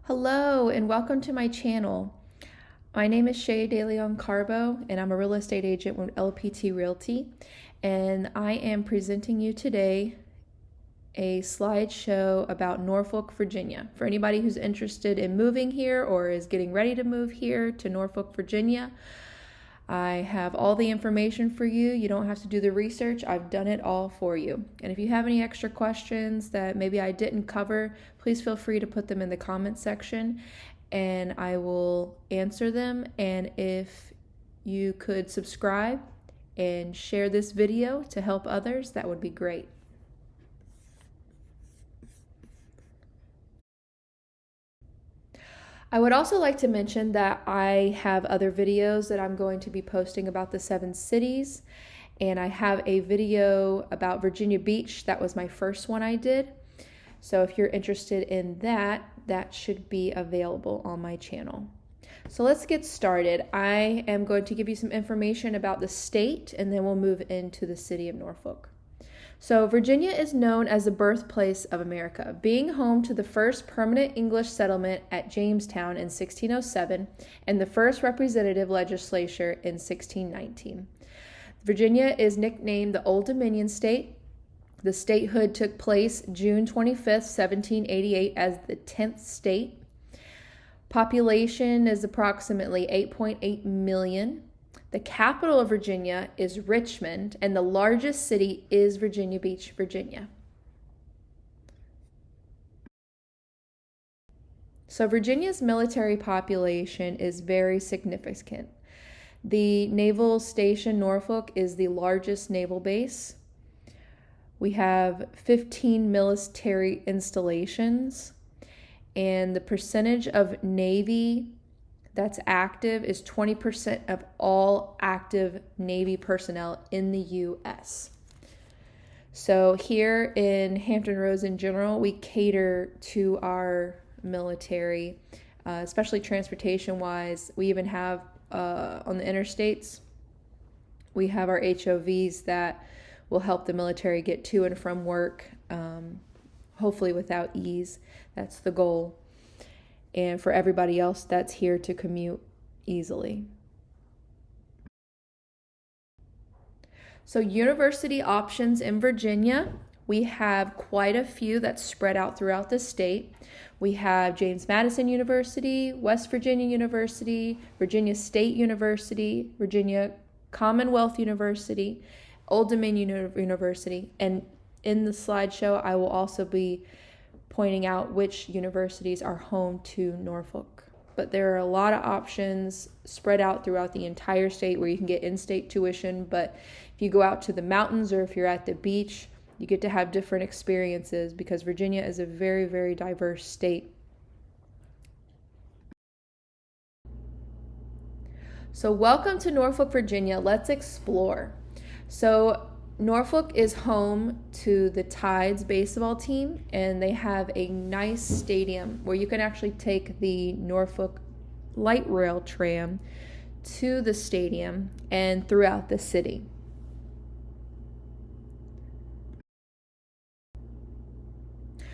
Hello and welcome to my channel. My name is Shay DeLeon Carbo and I'm a real estate agent with LPT Realty, and I am presenting you today a slideshow about Norfolk, Virginia. For anybody who's interested in moving here or is getting ready to move here to Norfolk, Virginia, I have all the information for you. You don't have to do the research. I've done it all for you. And if you have any extra questions that maybe I didn't cover, please feel free to put them in the comment section and I will answer them. And if you could subscribe and share this video to help others, that would be great. I would also like to mention that I have other videos that I'm going to be posting about the 7 cities, and I have a video about Virginia Beach. That was my first one I did. So if you're interested in that, that should be available on my channel. So let's get started. I am going to give you some information about the state, and then we'll move into the city of Norfolk. So Virginia is known as the birthplace of America, being home to the first permanent English settlement at Jamestown in 1607 and the first representative legislature in 1619. Virginia is nicknamed the Old Dominion State. The statehood took place June 25th, 1788 as the 10th state. Population is approximately 8.8 million. The capital of Virginia is Richmond, and the largest city is Virginia Beach, Virginia. So Virginia's military population is very significant. The Naval Station Norfolk is the largest naval base. We have 15 military installations, and the percentage of Navy that's active is 20% of all active Navy personnel in the U.S. So here in Hampton Roads in general, we cater to our military, especially transportation-wise. We even have, on the interstates, we have our HOVs that will help the military get to and from work, hopefully without ease. That's the goal. And for everybody else that's here to commute easily. So university options in Virginia, we have quite a few that's spread out throughout the state. We have James Madison University, West Virginia University, Virginia State University, Virginia Commonwealth University, Old Dominion University, and in the slideshow I will also be pointing out which universities are home to Norfolk. But there are a lot of options spread out throughout the entire state where you can get in-state tuition, but if you go out to the mountains or if you're at the beach, you get to have different experiences because Virginia is a very, very diverse state. So welcome to Norfolk, Virginia. Let's explore. So Norfolk is home to the Tides baseball team, and they have a nice stadium where you can actually take the Norfolk light rail tram to the stadium and throughout the city.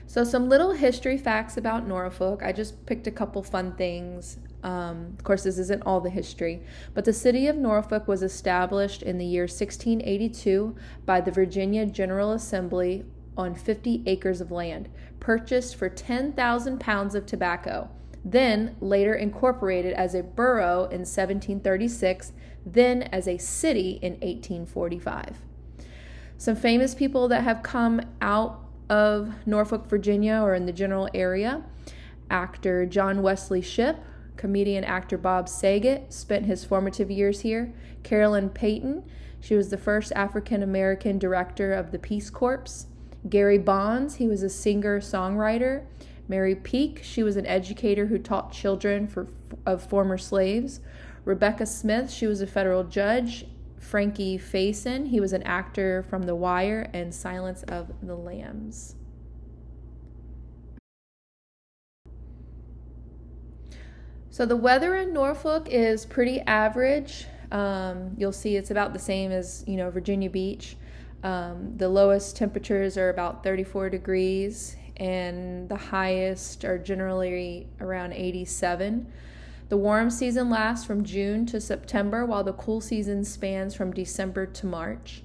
So some little history facts about Norfolk. I just picked a couple fun things. Of course, this isn't all the history, but the city of Norfolk was established in the year 1682 by the Virginia General Assembly on 50 acres of land, purchased for 10,000 pounds of tobacco, then later incorporated as a borough in 1736, then as a city in 1845. Some famous people that have come out of Norfolk, Virginia, or in the general area: actor John Wesley Shipp, comedian actor Bob Saget spent his formative years here. Carolyn Payton, she was the first African-American director of the Peace Corps. Gary Bonds, he was a singer-songwriter. Mary Peake, she was an educator who taught children of former slaves. Rebecca Smith, she was a federal judge. Frankie Faison, he was an actor from The Wire and Silence of the Lambs. So the weather in Norfolk is pretty average. You'll see it's about the same as, Virginia Beach. The lowest temperatures are about 34 degrees and the highest are generally around 87. The warm season lasts from June to September, while the cool season spans from December to March.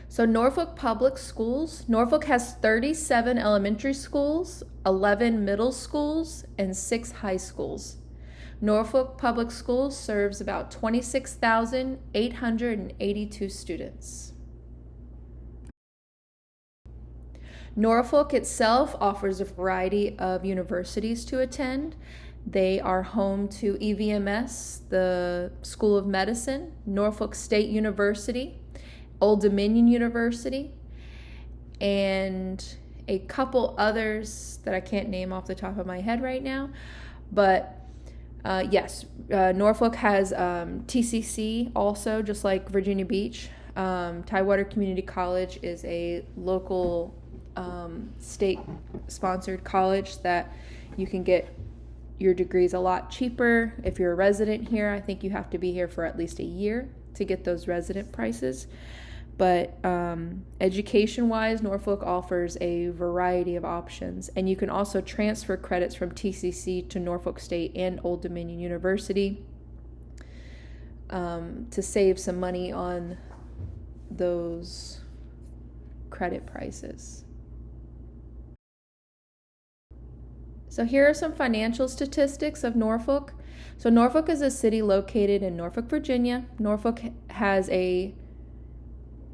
So Norfolk Public Schools. Norfolk has 37 elementary schools, 11 middle schools, and 6 high schools. Norfolk Public Schools serves about 26,882 students. Norfolk itself offers a variety of universities to attend. They are home to EVMS, the School of Medicine, Norfolk State University, Old Dominion University, and a couple others that I can't name off the top of my head right now. But yes, Norfolk has TCC also, just like Virginia Beach. Tidewater Community College is a local state-sponsored college that you can get your degrees a lot cheaper. If you're a resident here, I think you have to be here for at least a year to get those resident prices. But education-wise, Norfolk offers a variety of options. And you can also transfer credits from TCC to Norfolk State and Old Dominion University to save some money on those credit prices. So here are some financial statistics of Norfolk. So Norfolk is a city located in Norfolk, Virginia. Norfolk has a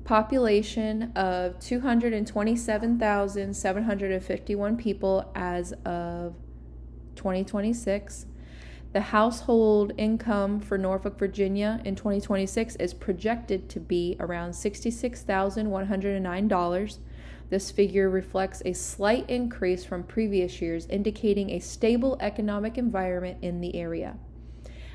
population of 227,751 people as of 2026. The household income for Norfolk, Virginia in 2026 is projected to be around $66,109. This figure reflects a slight increase from previous years, indicating a stable economic environment in the area.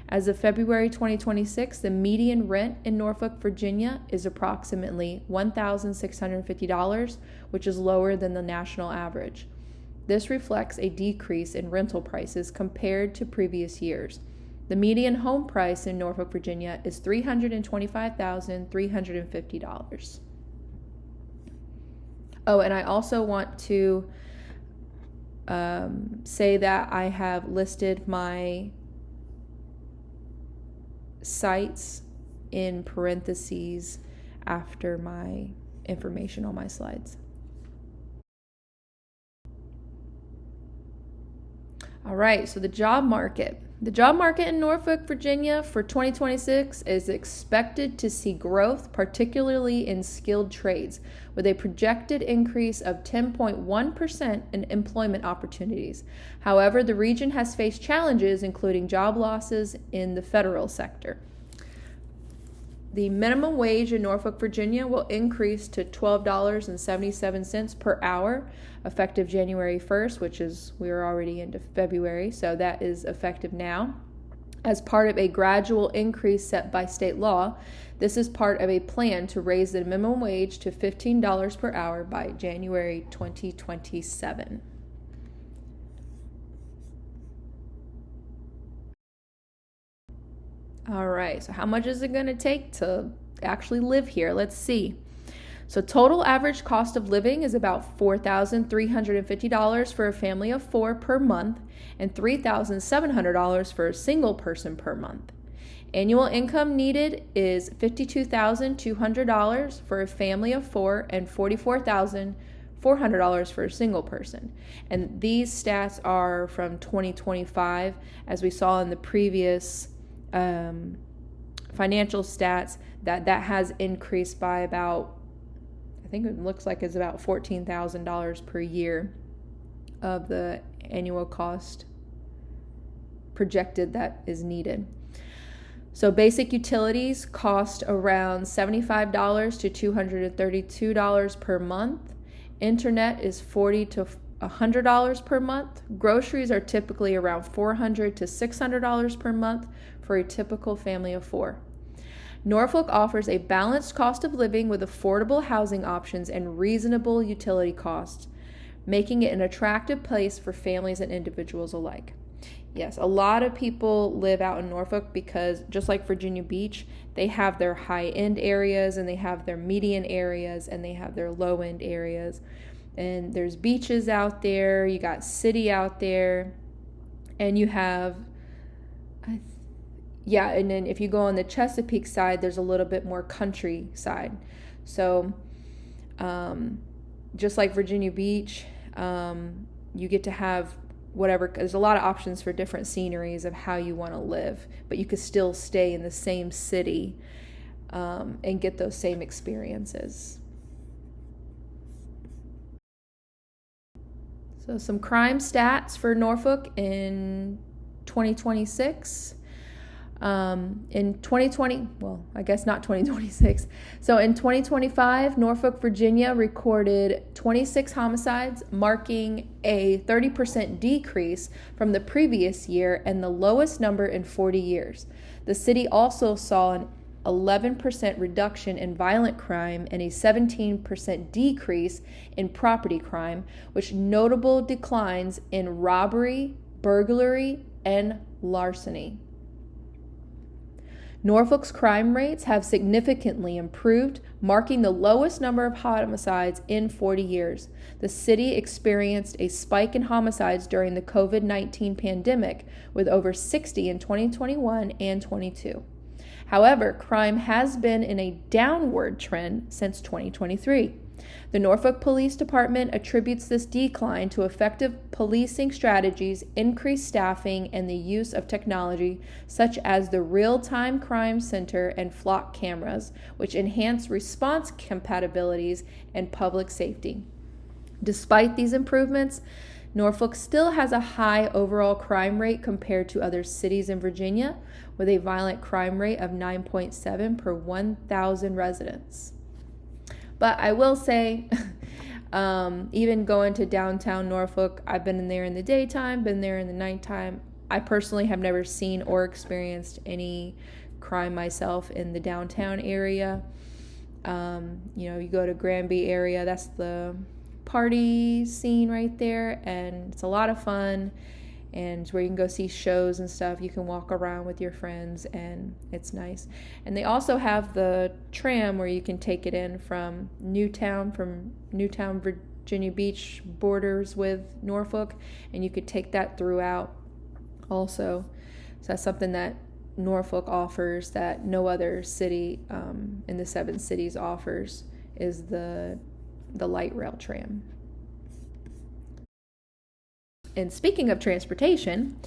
As of February 2026, the median rent in Norfolk, Virginia is approximately $1,650, which is lower than the national average. This reflects a decrease in rental prices compared to previous years. The median home price in Norfolk, Virginia is $325,350. Oh, and I also want to say that I have listed my sites in parentheses after my information on my slides. All right, so the job market. The job market in Norfolk, Virginia for 2026 is expected to see growth, particularly in skilled trades, with a projected increase of 10.1% in employment opportunities. However, the region has faced challenges, including job losses in the federal sector. The minimum wage in Norfolk, Virginia will increase to $12.77 per hour effective January 1st, which is, we're already into February, so that is effective now. As part of a gradual increase set by state law, this is part of a plan to raise the minimum wage to $15 per hour by January 2027. All right, so how much is it going to take to actually live here? Let's see. So total average cost of living is about $4,350 for a family of 4 per month and $3,700 for a single person per month. Annual income needed is $52,200 for a family of 4 and $44,400 for a single person. And these stats are from 2025, as we saw in the previous financial stats, that has increased by about, I think it looks like it's about $14,000 per year of the annual cost projected that is needed. So basic utilities cost around $75 to $232 per month. Internet is $40 to $100 per month. Groceries are typically around $400 to $600 per month for a typical family of 4. Norfolk offers a balanced cost of living with affordable housing options and reasonable utility costs, making it an attractive place for families and individuals alike. Yes, a lot of people live out in Norfolk because just like Virginia Beach, they have their high-end areas and they have their median areas and they have their low-end areas. And there's beaches out there, you got city out there, and you have, and then if you go on the Chesapeake side, there's a little bit more countryside. So just like Virginia Beach, you get to have whatever, there's a lot of options for different sceneries of how you want to live, but you could still stay in the same city and get those same experiences. So some crime stats for Norfolk in 2026. In 2020, well, I guess not 2026. So in 2025, Norfolk, Virginia recorded 26 homicides, marking a 30% decrease from the previous year and the lowest number in 40 years. The city also saw an 11% reduction in violent crime and a 17% decrease in property crime, with notable declines in robbery, burglary, and larceny. Norfolk's crime rates have significantly improved, marking the lowest number of homicides in 40 years. The city experienced a spike in homicides during the COVID-19 pandemic, with over 60 in 2021 and 22. However, crime has been in a downward trend since 2023. The Norfolk Police Department attributes this decline to effective policing strategies, increased staffing, and the use of technology such as the Real-Time Crime Center and flock cameras, which enhance response compatibilities and public safety. Despite these improvements, Norfolk still has a high overall crime rate compared to other cities in Virginia, with a violent crime rate of 9.7 per 1,000 residents. But I will say, even going to downtown Norfolk, I've been in there in the daytime, been there in the nighttime. I personally have never seen or experienced any crime myself in the downtown area. You go to Granby area, that's the party scene right there, and it's a lot of fun, and it's where you can go see shows and stuff. You can walk around with your friends, and it's nice. And they also have the tram where you can take it in from Newtown, Virginia Beach borders with Norfolk, and you could take that throughout also. So that's something that Norfolk offers that no other city in the 7 cities offers, is the light rail tram. And speaking of transportation,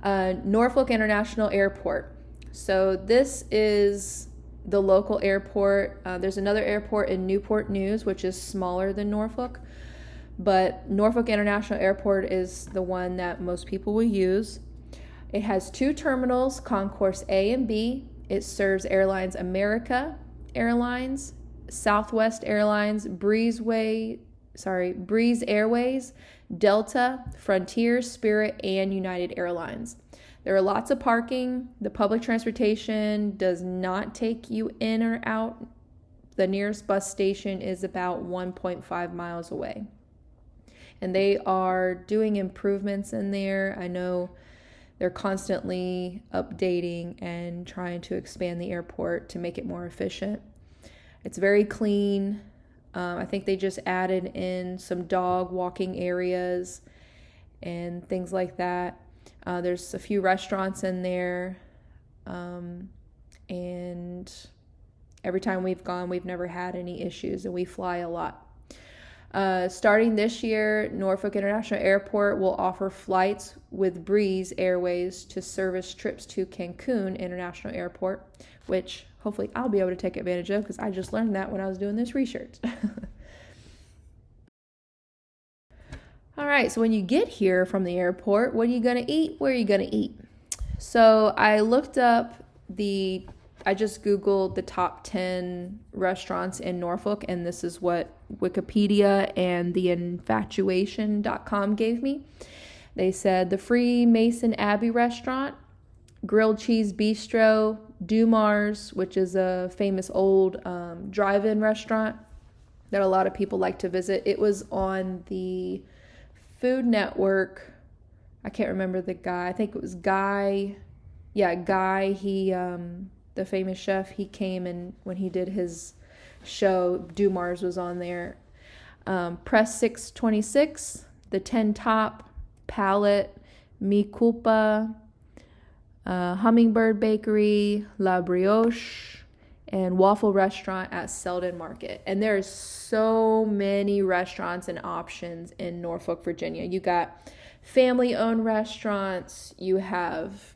Norfolk International Airport. So this is the local airport. There's another airport in Newport News, which is smaller than Norfolk, but Norfolk International Airport is the one that most people will use. It has 2 terminals, Concourse A and B. It serves airlines America Airlines, Southwest Airlines, Breeze Airways, Delta, Frontier, Spirit, and United Airlines. There are lots of parking. The public transportation does not take you in or out. The nearest bus station is about 1.5 miles away. And they are doing improvements in there. I know they're constantly updating and trying to expand the airport to make it more efficient. It's very clean. I think they just added in some dog walking areas and things like that. There's a few restaurants in there. And every time we've gone, we've never had any issues, and we fly a lot. Starting this year, Norfolk International Airport will offer flights with Breeze Airways to service trips to Cancun International Airport, which hopefully I'll be able to take advantage of because I just learned that when I was doing this research. All right, so when you get here from the airport, what are you going to eat? Where are you going to eat? So I looked up I just Googled the top 10 restaurants in Norfolk, and this is what Wikipedia and theinfatuation.com gave me. They said the Freemason Abbey Restaurant, Grilled Cheese Bistro, Dumar's, which is a famous old drive-in restaurant that a lot of people like to visit. It was on the Food Network I can't remember the guy. I think it was Guy. Yeah, Guy. He, the famous chef, he came and when he did his show, Dumars was on there. Press 626, the 10 Top, Palette, Mi Culpa, Hummingbird Bakery, La Brioche, and Waffle Restaurant at Selden Market. And there's so many restaurants and options in Norfolk, Virginia. You got family-owned restaurants, you have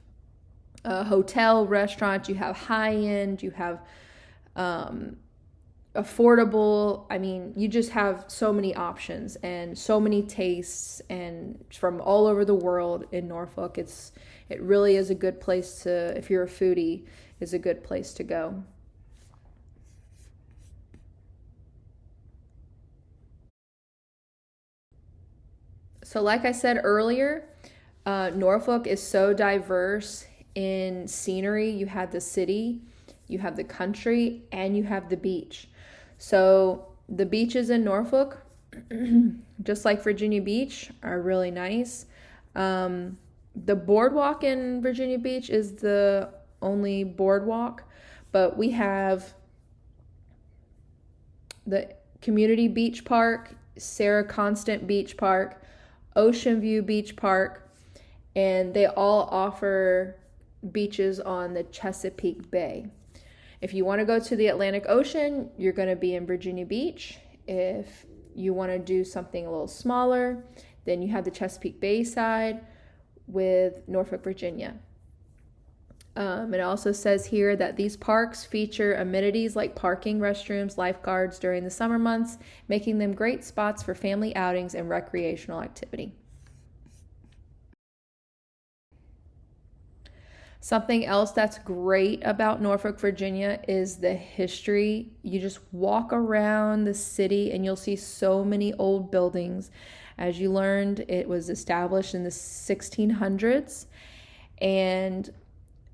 hotel restaurants, you have high-end, you have affordable. I mean, you just have so many options and so many tastes, and from all over the world in Norfolk. It really is a good place to, if you're a foodie, is a good place to go. So like I said earlier, Norfolk is so diverse in scenery. You have the city, you have the country, and you have the beach. So the beaches in Norfolk, just like Virginia Beach, are really nice. The boardwalk in Virginia Beach is the only boardwalk, but we have the Community Beach Park, Sarah Constant Beach Park, Ocean View Beach Park, and they all offer beaches on the Chesapeake Bay. If you want to go to the Atlantic Ocean, you're going to be in Virginia Beach. If you want to do something a little smaller, then you have the Chesapeake Bay side with Norfolk, Virginia. It also says here that these parks feature amenities like parking, restrooms, lifeguards during the summer months, making them great spots for family outings and recreational activity. Something else that's great about Norfolk, Virginia is the history. You just walk around the city and you'll see so many old buildings. As you learned, it was established in the 1600s.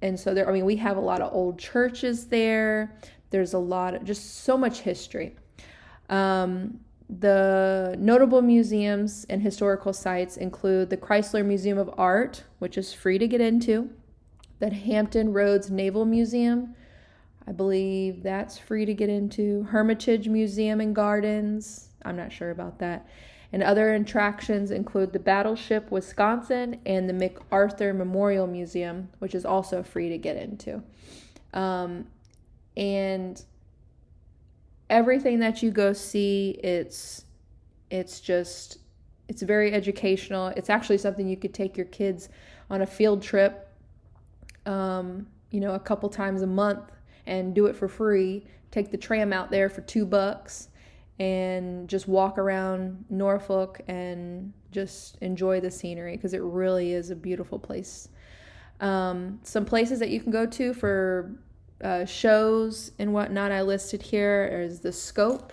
And so there, I mean, we have a lot of old churches there. There's a lot of, just so much history. The notable museums and historical sites include the Chrysler Museum of Art, which is free to get into. The Hampton Roads Naval Museum, I believe that's free to get into. Hermitage Museum and Gardens, I'm not sure about that. And other attractions include the Battleship Wisconsin and the MacArthur Memorial Museum, which is also free to get into. And everything that you go see, it's very educational. It's actually something you could take your kids on a field trip, a couple times a month and do it for free. Take the tram out there for $2 and just walk around Norfolk and just enjoy the scenery, because it really is a beautiful place. Some places that you can go to for shows and whatnot I listed here is the Scope,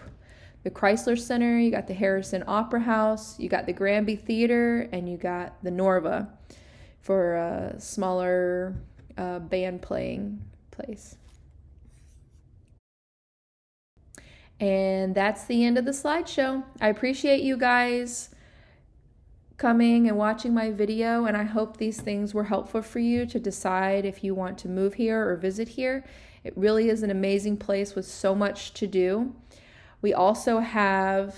the Chrysler Center, you got the Harrison Opera House, you got the Granby Theater, and you got the Norva for a smaller band playing place. And that's the end of the slideshow. I appreciate you guys coming and watching my video, and I hope these things were helpful for you to decide if you want to move here or visit here. It really is an amazing place with so much to do. We also have,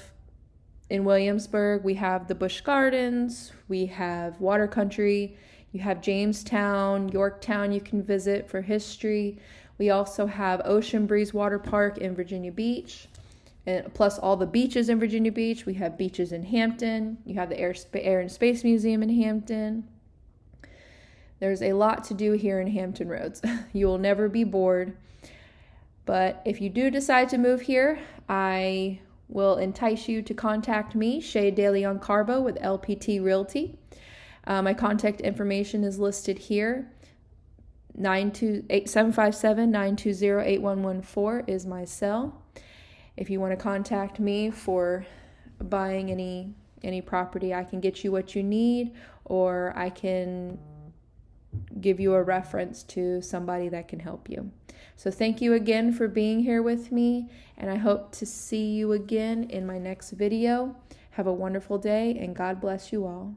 in Williamsburg, we have the Busch Gardens, we have Water Country, you have Jamestown, Yorktown you can visit for history. We also have Ocean Breeze Water Park in Virginia Beach, and plus all the beaches in Virginia Beach. We have beaches in Hampton. You have the Air and Space Museum in Hampton. There's a lot to do here in Hampton Roads. You will never be bored. But if you do decide to move here, I will entice you to contact me, Shay DeLeon Carbo with LPT Realty. My contact information is listed here. 757-920-8114 is my cell. If you want to contact me for buying any property, I can get you what you need, or I can give you a reference to somebody that can help you. So thank you again for being here with me, and I hope to see you again in my next video. Have a wonderful day, and God bless you all.